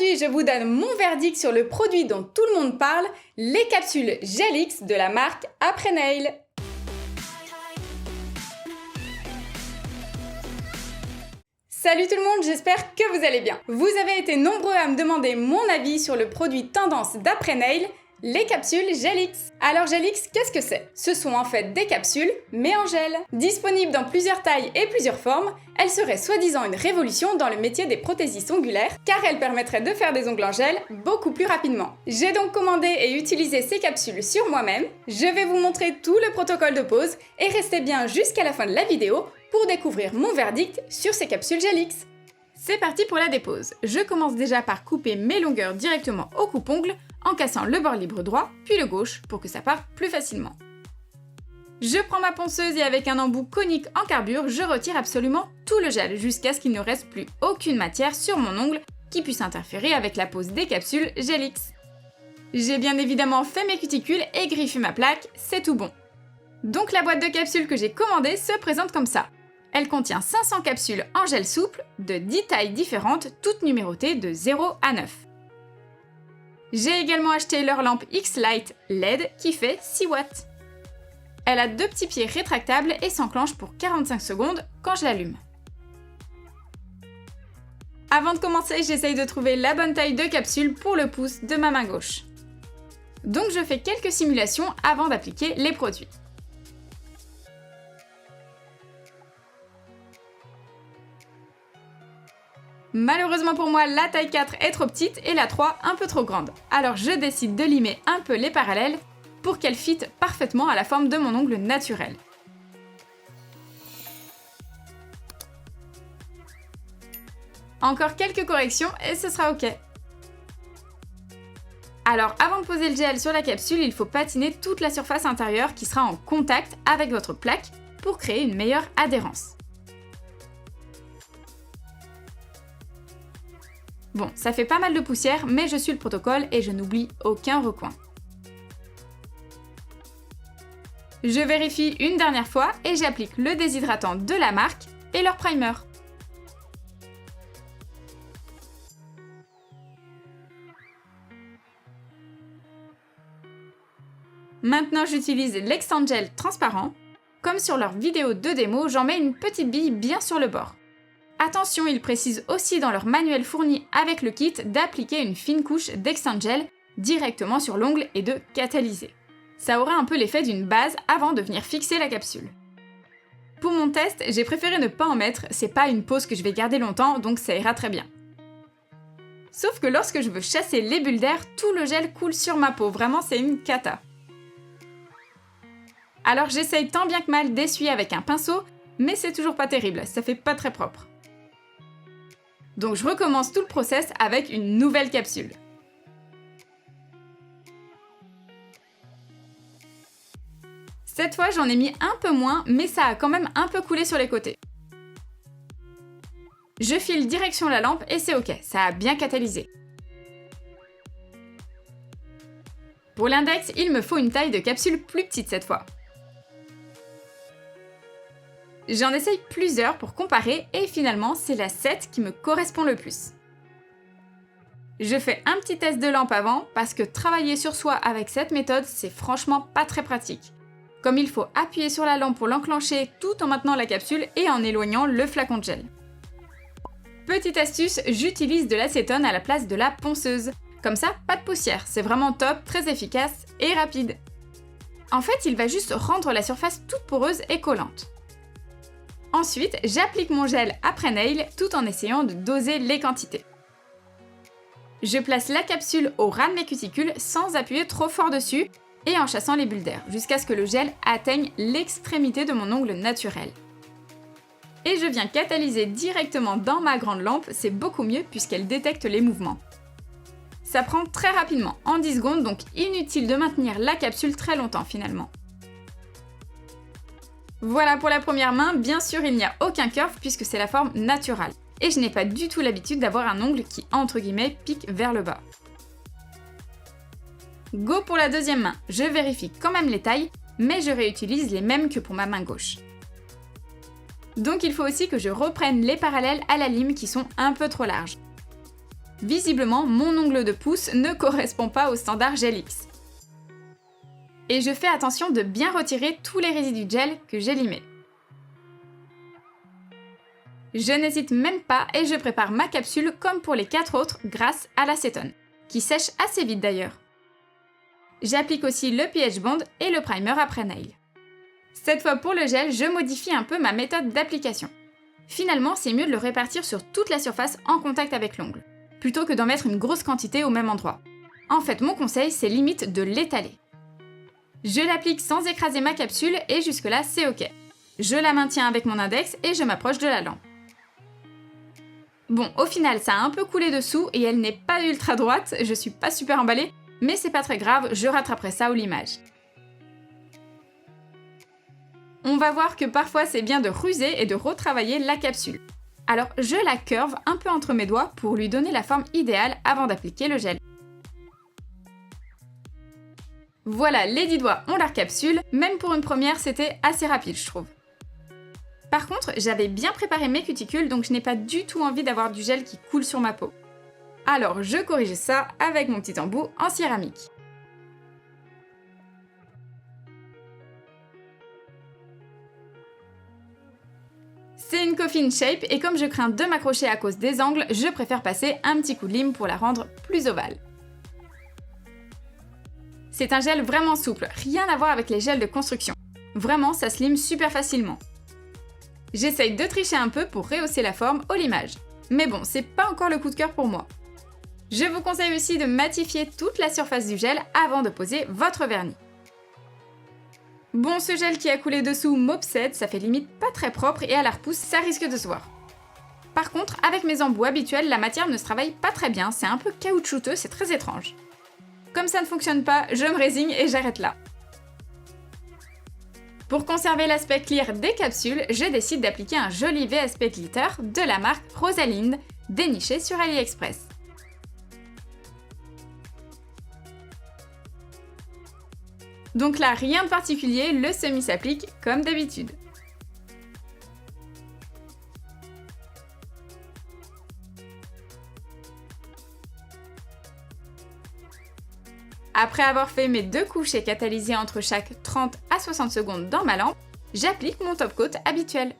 Aujourd'hui, je vous donne mon verdict sur le produit dont tout le monde parle, les capsules Gelix de la marque Après Nail. Salut tout le monde, j'espère que vous allez bien. Vous avez été nombreux à me demander mon avis sur le produit tendance d'Après Nail, les capsules Gelix. Alors Gelix, qu'est-ce que c'est? Ce sont en fait des capsules, mais en gel. Disponibles dans plusieurs tailles et plusieurs formes, elles seraient soi-disant une révolution dans le métier des prothésistes ongulaires, car elles permettraient de faire des ongles en gel beaucoup plus rapidement. J'ai donc commandé et utilisé ces capsules sur moi-même. Je vais vous montrer tout le protocole de pose et restez bien jusqu'à la fin de la vidéo pour découvrir mon verdict sur ces capsules Gelix. C'est parti pour la dépose. Je commence déjà par couper mes longueurs directement au coupe-ongle en cassant le bord libre droit, puis le gauche pour que ça parte plus facilement. Je prends ma ponceuse et avec un embout conique en carbure, je retire absolument tout le gel jusqu'à ce qu'il ne reste plus aucune matière sur mon ongle qui puisse interférer avec la pose des capsules Gelix. J'ai bien évidemment fait mes cuticules et griffé ma plaque, c'est tout bon. Donc la boîte de capsules que j'ai commandée se présente comme ça. Elle contient 500 capsules en gel souple de 10 tailles différentes, toutes numérotées de 0 à 9. J'ai également acheté leur lampe X-Lite LED qui fait 6 watts. Elle a 2 petits pieds rétractables et s'enclenche pour 45 secondes quand je l'allume. Avant de commencer, j'essaye de trouver la bonne taille de capsule pour le pouce de ma main gauche. Donc je fais quelques simulations avant d'appliquer les produits. Malheureusement pour moi, la taille 4 est trop petite et la 3 un peu trop grande. Alors je décide de limer un peu les parallèles pour qu'elles fitent parfaitement à la forme de mon ongle naturel. Encore quelques corrections et ce sera ok. Alors avant de poser le gel sur la capsule, il faut patiner toute la surface intérieure qui sera en contact avec votre plaque pour créer une meilleure adhérence. Bon, ça fait pas mal de poussière, mais je suis le protocole et je n'oublie aucun recoin. Je vérifie une dernière fois et j'applique le déshydratant de la marque et leur primer. Maintenant, j'utilise l'Extend Gel transparent. Comme sur leur vidéo de démo, j'en mets une petite bille bien sur le bord. Attention, ils précisent aussi dans leur manuel fourni avec le kit d'appliquer une fine couche d'Extend Gel directement sur l'ongle et de catalyser. Ça aura un peu l'effet d'une base avant de venir fixer la capsule. Pour mon test, j'ai préféré ne pas en mettre, c'est pas une pose que je vais garder longtemps, donc ça ira très bien. Sauf que lorsque je veux chasser les bulles d'air, tout le gel coule sur ma peau, vraiment c'est une cata. Alors j'essaye tant bien que mal d'essuyer avec un pinceau, mais c'est toujours pas terrible, ça fait pas très propre. Donc je recommence tout le process avec une nouvelle capsule. Cette fois j'en ai mis un peu moins, mais ça a quand même un peu coulé sur les côtés. Je file direction la lampe et c'est ok, ça a bien catalysé. Pour l'index, il me faut une taille de capsule plus petite cette fois. J'en essaye plusieurs pour comparer et finalement c'est la 7 qui me correspond le plus. Je fais un petit test de lampe avant parce que travailler sur soi avec cette méthode c'est franchement pas très pratique. Comme il faut appuyer sur la lampe pour l'enclencher tout en maintenant la capsule et en éloignant le flacon de gel. Petite astuce, j'utilise de l'acétone à la place de la ponceuse. Comme ça, pas de poussière, c'est vraiment top, très efficace et rapide. En fait, il va juste rendre la surface toute poreuse et collante. Ensuite, j'applique mon gel Après Nail tout en essayant de doser les quantités. Je place la capsule au ras de mes cuticules sans appuyer trop fort dessus et en chassant les bulles d'air jusqu'à ce que le gel atteigne l'extrémité de mon ongle naturel. Et je viens catalyser directement dans ma grande lampe, c'est beaucoup mieux puisqu'elle détecte les mouvements. Ça prend très rapidement, en 10 secondes, donc inutile de maintenir la capsule très longtemps finalement. Voilà pour la première main, bien sûr il n'y a aucun curve puisque c'est la forme naturelle. Et je n'ai pas du tout l'habitude d'avoir un ongle qui, entre guillemets, pique vers le bas. Go pour la deuxième main, je vérifie quand même les tailles, mais je réutilise les mêmes que pour ma main gauche. Donc il faut aussi que je reprenne les parallèles à la lime qui sont un peu trop larges. Visiblement, mon ongle de pouce ne correspond pas au standard Gelix. Et je fais attention de bien retirer tous les résidus de gel que j'ai limés. Je n'hésite même pas et je prépare ma capsule comme pour les 4 autres grâce à l'acétone, qui sèche assez vite d'ailleurs. J'applique aussi le pH bond et le primer après nail. Cette fois pour le gel, je modifie un peu ma méthode d'application. Finalement, c'est mieux de le répartir sur toute la surface en contact avec l'ongle, plutôt que d'en mettre une grosse quantité au même endroit. En fait, mon conseil, c'est limite de l'étaler. Je l'applique sans écraser ma capsule et jusque-là, c'est ok. Je la maintiens avec mon index et je m'approche de la lampe. Bon, au final, ça a un peu coulé dessous et elle n'est pas ultra droite, je suis pas super emballée, mais c'est pas très grave, je rattraperai ça au limage. On va voir que parfois c'est bien de ruser et de retravailler la capsule. Alors je la curve un peu entre mes doigts pour lui donner la forme idéale avant d'appliquer le gel. Voilà, les 10 doigts ont leur capsule, même pour une première c'était assez rapide je trouve. Par contre, j'avais bien préparé mes cuticules donc je n'ai pas du tout envie d'avoir du gel qui coule sur ma peau. Alors je corrige ça avec mon petit embout en céramique. C'est une coffin shape et comme je crains de m'accrocher à cause des angles, je préfère passer un petit coup de lime pour la rendre plus ovale. C'est un gel vraiment souple, rien à voir avec les gels de construction. Vraiment, ça se lime super facilement. J'essaye de tricher un peu pour rehausser la forme au limage. Mais bon, c'est pas encore le coup de cœur pour moi. Je vous conseille aussi de matifier toute la surface du gel avant de poser votre vernis. Bon, ce gel qui a coulé dessous m'obsède, ça fait limite pas très propre et à la repousse, ça risque de se voir. Par contre, avec mes embouts habituels, la matière ne se travaille pas très bien, c'est un peu caoutchouteux, c'est très étrange. Comme ça ne fonctionne pas, je me résigne et j'arrête là. Pour conserver l'aspect clear des capsules, je décide d'appliquer un joli VSP glitter de la marque Rosalind, déniché sur AliExpress. Donc là, rien de particulier, le semi s'applique comme d'habitude. Après avoir fait mes 2 couches et catalysé entre chaque 30 à 60 secondes dans ma lampe, j'applique mon top coat habituel.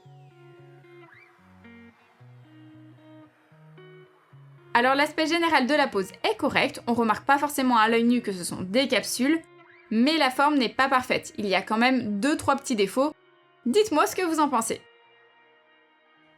Alors l'aspect général de la pose est correct, on remarque pas forcément à l'œil nu que ce sont des capsules, mais la forme n'est pas parfaite, il y a quand même 2-3 petits défauts. Dites-moi ce que vous en pensez.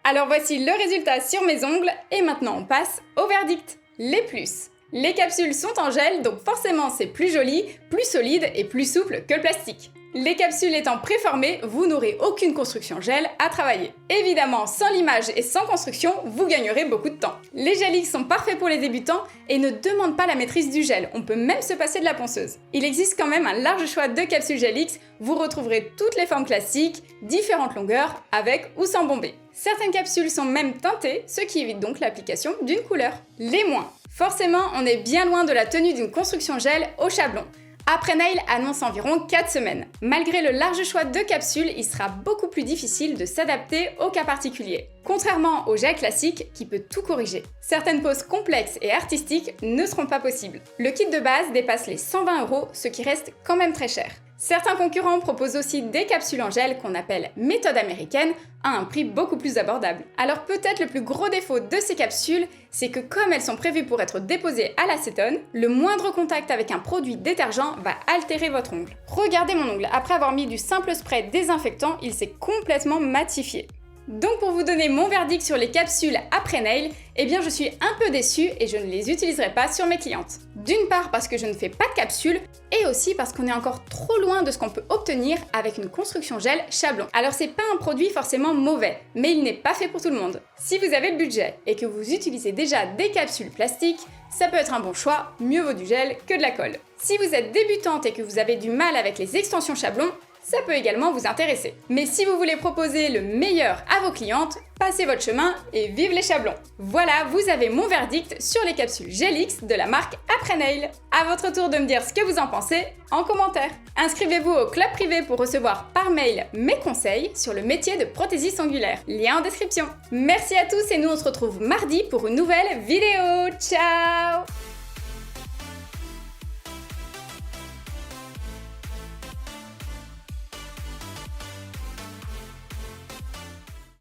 Alors voici le résultat sur mes ongles, et maintenant on passe au verdict. Les plus. Les capsules sont en gel, donc forcément c'est plus joli, plus solide et plus souple que le plastique. Les capsules étant préformées, vous n'aurez aucune construction gel à travailler. Évidemment, sans limage et sans construction, vous gagnerez beaucoup de temps. Les Gelix sont parfaits pour les débutants et ne demandent pas la maîtrise du gel, on peut même se passer de la ponceuse. Il existe quand même un large choix de capsules Gelix, vous retrouverez toutes les formes classiques, différentes longueurs, avec ou sans bombée. Certaines capsules sont même teintées, ce qui évite donc l'application d'une couleur. Les moins. Forcément, on est bien loin de la tenue d'une construction gel au chablon. Après Nail annonce environ 4 semaines. Malgré le large choix de capsules, il sera beaucoup plus difficile de s'adapter au cas particulier. Contrairement au gel classique qui peut tout corriger. Certaines poses complexes et artistiques ne seront pas possibles. Le kit de base dépasse les 120 €, ce qui reste quand même très cher. Certains concurrents proposent aussi des capsules en gel qu'on appelle méthode américaine à un prix beaucoup plus abordable. Alors peut-être le plus gros défaut de ces capsules, c'est que comme elles sont prévues pour être déposées à l'acétone, le moindre contact avec un produit détergent va altérer votre ongle. Regardez mon ongle, après avoir mis du simple spray désinfectant, il s'est complètement matifié. Donc pour vous donner mon verdict sur les capsules après nail, eh bien je suis un peu déçue et je ne les utiliserai pas sur mes clientes. D'une part parce que je ne fais pas de capsules et aussi parce qu'on est encore trop loin de ce qu'on peut obtenir avec une construction gel chablon. Alors c'est pas un produit forcément mauvais, mais il n'est pas fait pour tout le monde. Si vous avez le budget et que vous utilisez déjà des capsules plastiques, ça peut être un bon choix, mieux vaut du gel que de la colle. Si vous êtes débutante et que vous avez du mal avec les extensions chablon, ça peut également vous intéresser. Mais si vous voulez proposer le meilleur à vos clientes, passez votre chemin et vive les chablons. Voilà, vous avez mon verdict sur les capsules Gelix de la marque Après Nail. À votre tour de me dire ce que vous en pensez en commentaire. Inscrivez-vous au club privé pour recevoir par mail mes conseils sur le métier de prothésiste ongulaire. Lien en description. Merci à tous et nous on se retrouve mardi pour une nouvelle vidéo. Ciao!